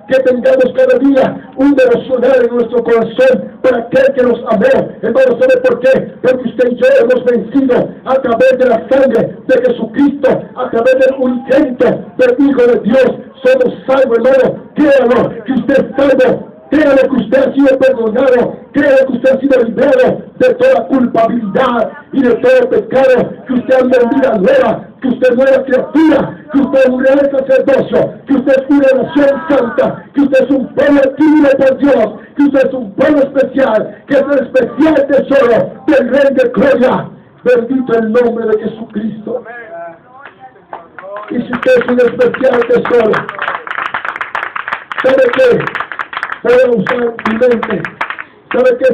que tengamos cada día un devocional en nuestro corazón para aquel que nos amó. Hermano, ¿sabe por qué? Porque usted y yo hemos vencido a través de la sangre de Jesucristo, a través del unigénito del Hijo de Dios. Somos salvos, hermano. Créalo que usted es salvo. Créalo que usted ha sido perdonado. Créalo que usted ha sido librado de toda culpabilidad y de todo pecado. Que usted anda en vida nueva. Que usted es nueva criatura. Que usted es un real sacerdocio. Que usted es una nación santa. Que usted es un pueblo adquirido por Dios. Que usted es un pueblo especial. Que es el especial tesoro del Rey de Gloria. Bendito el nombre de Jesucristo. Y si usted es un especial tesoro, ¿sabe qué? Puede usar mi mente. ¿Sabe que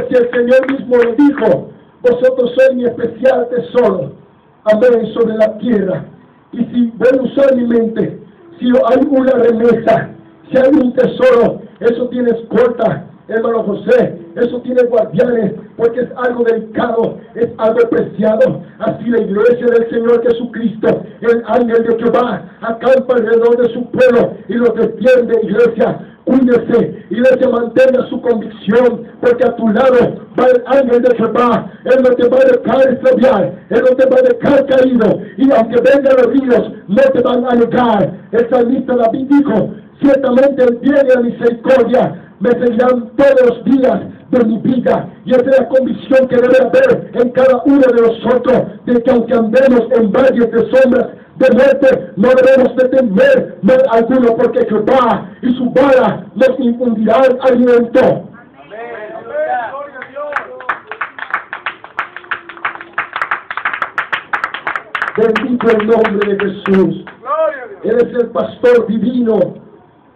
si el Señor mismo lo dijo, vosotros sois mi especial tesoro, amén, sobre la tierra? Y si voy a usar mi mente, si hay una remesa, si hay un tesoro, eso tiene escolta, hermano José, eso tiene guardianes, porque es algo delicado, es algo preciado. Así la iglesia del Señor Jesucristo, el ángel de Jehová, acampa alrededor de su pueblo y los defiende. Iglesia, cuídese, iglesia, mantenga su convicción, porque a tu lado va el ángel de Jehová. Él no te va a dejar extraviar, Él no te va a dejar caído, y aunque vengan los ríos, no te van a negar. El salmista David dijo, ciertamente el bien y la misericordia me seguirán todos los días de mi vida. Y esa es la convicción que debe haber en cada uno de nosotros, de que aunque andemos en valles de sombras de muerte, no debemos de temer mal alguno, porque Jehová y su vara nos infundirán alimento. Bendito el nombre de Jesús. Él es el pastor divino.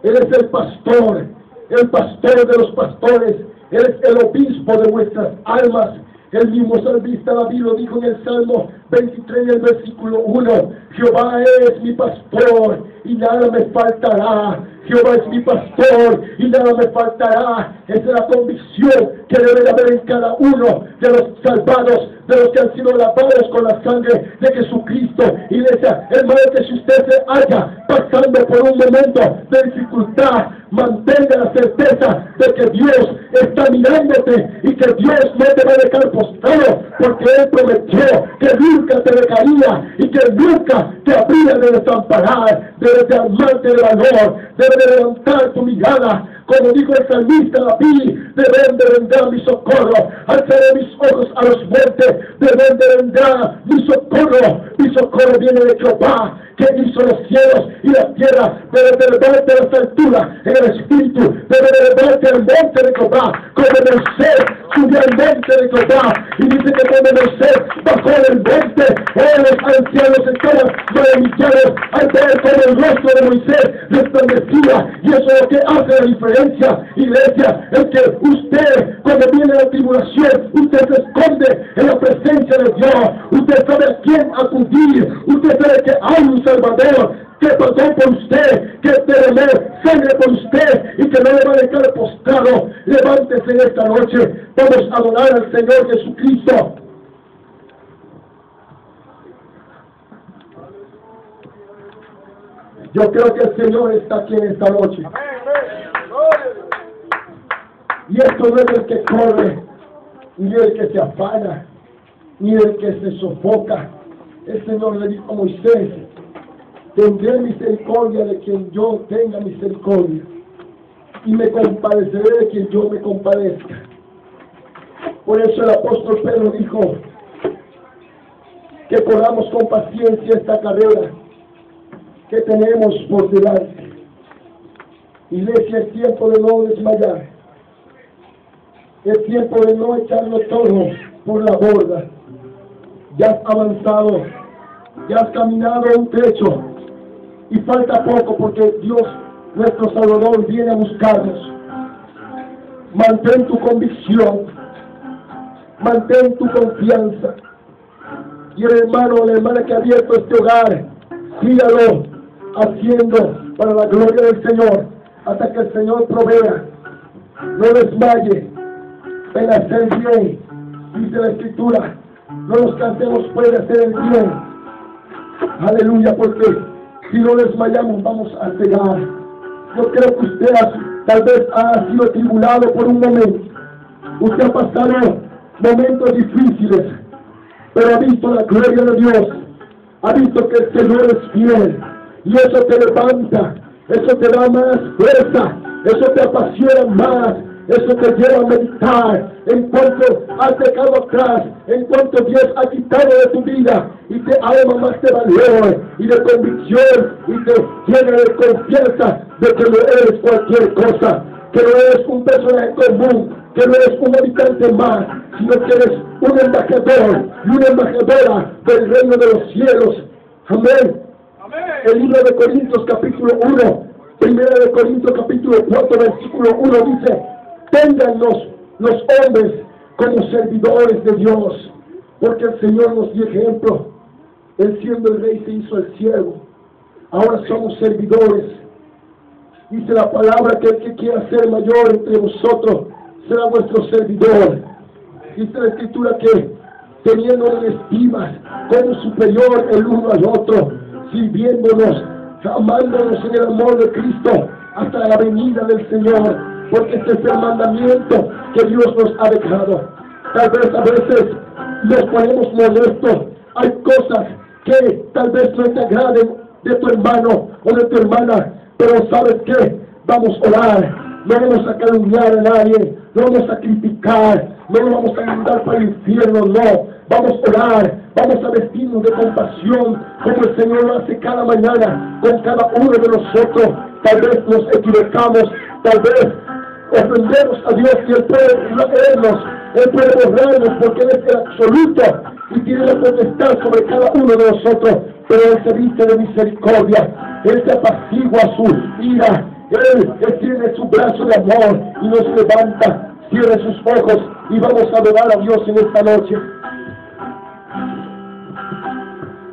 Él es el pastor de los pastores. Él es el obispo de vuestras almas. El mismo salmista David lo dijo en el Salmo 23, en el versículo 1. Jehová es mi pastor y nada me faltará. Jehová es mi pastor y nada me faltará. Esa es la convicción que debe de haber en cada uno de los salvados, de los que han sido lavados con la sangre de Jesucristo. Iglesia, hermano, que si usted se halla pasando por un momento de dificultad, mantenga la certeza de que Dios está mirándote y que Dios no te va a dejar postrado, porque Él prometió que nunca te dejaría y que nunca te habría de desamparar. Debes de armarte de valor, debes de levantar tu mirada. Como dijo el salmista David, de dónde vendrá mi socorro. Alzaré mis ojos a los montes, de dónde vendrá mi socorro. Mi socorro viene de Jehová, que hizo los cielos y la tierra. Debe de elevarte a las alturas en el espíritu, debe de elevarte al monte de Jehová. Como Moisés subió al monte de Jehová, y dice que cuando Moisés bajó del monte, los ancianos estaban maravillados al ver como el rostro de Moisés resplandecía. Y eso es lo que hace la diferencia, iglesia, es que usted, cuando viene la tribulación, usted se esconde en la presencia de Dios. Usted sabe a quién acudir, usted sabe que hay un Salvador que pasó por usted, que derramó sangre por usted y que no le va a dejar postrado. Levántese en esta noche, vamos a adorar al Señor Jesucristo. Yo creo que el Señor está aquí en esta noche. Y esto no es el que corre, ni el que se afana, ni el que se sofoca. El Señor le dijo a Moisés, tendré misericordia de quien yo tenga misericordia, y me compadeceré de quien yo me compadezca. Por eso el apóstol Pedro dijo que corramos con paciencia esta carrera que tenemos por delante. Iglesia, es tiempo de no desmayar, es tiempo de no echarlo todo por la borda. Ya has avanzado, ya has caminado un trecho y falta poco, porque Dios, nuestro Salvador, viene a buscarnos. Mantén tu convicción, mantén tu confianza. Y el hermano o la hermana que ha abierto este hogar, sígalo haciendo para la gloria del Señor, hasta que el Señor provea. No desmaye en hacer bien, dice la Escritura. No nos cansemos pues de hacer el bien. Aleluya, porque si no desmayamos vamos a cegar. Yo creo que usted tal vez ha sido tribulado por un momento. Usted ha pasado momentos difíciles, pero ha visto la gloria de Dios. Ha visto que el Señor es fiel. Y eso te levanta, eso te da más fuerza, eso te apasiona más, eso te lleva a meditar en cuanto has dejado atrás, en cuanto Dios ha quitado de tu vida y te arma más de valor y de convicción y te llena de confianza de que no eres cualquier cosa, que no eres un personaje común, que no eres un habitante más, sino que eres un embajador y una embajadora del reino de los cielos. Amén. El libro de Corintios capítulo 1, primera de Corintios capítulo 4 versículo 1 dice: téngannos los hombres como servidores de Dios, porque el Señor nos dio ejemplo. Él siendo el rey se hizo el siervo. Ahora somos servidores. Dice la palabra que el que quiera ser mayor entre vosotros será vuestro servidor. Dice la escritura que teniéndonos en estima como superior el uno al otro, sirviéndonos, amándonos en el amor de Cristo hasta la venida del Señor, porque este es el mandamiento que Dios nos ha dejado. Tal vez a veces nos ponemos molestos, hay cosas que tal vez no te agraden de tu hermano o de tu hermana, pero ¿sabes qué? Vamos a orar, no vamos a calumniar a nadie, no vamos a criticar, no nos vamos a mandar para el infierno, no. Vamos a orar, vamos a vestirnos de compasión, como el Señor lo hace cada mañana con cada uno de nosotros. Tal vez nos equivocamos, tal vez ofendemos a Dios y Él puede leernos, Él puede borrarnos porque Él es el absoluto y tiene la potestad sobre cada uno de nosotros, pero Él se viste de misericordia, Él se apacigua su ira, Él tiene su brazo de amor y nos levanta. Cierre sus ojos y vamos a adorar a Dios en esta noche.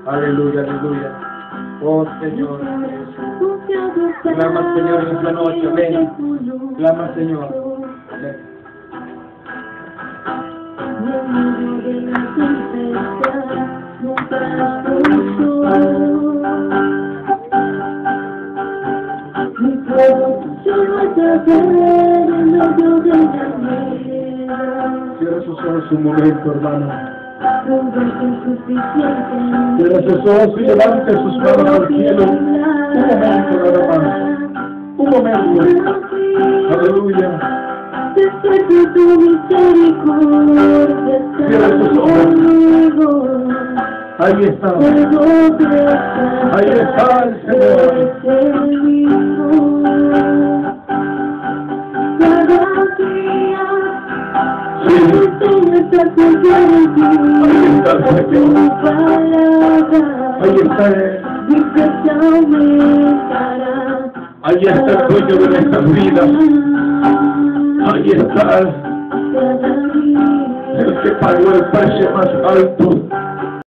Aleluya, aleluya. Oh Señor, clama Señor en esta noche, ven. Clama Señor. Ven. Cierra sus ojos un momento, hermano. Cierra sus ojos y levante sus manos al cielo. Un momento, nada más. Un momento. Aleluya. Cierra sus ojos. Ahí está. Ahí está el Señor. Ahí está Él. Ahí está el dueño de nuestras vidas. Ahí está el que pagó el precio más alto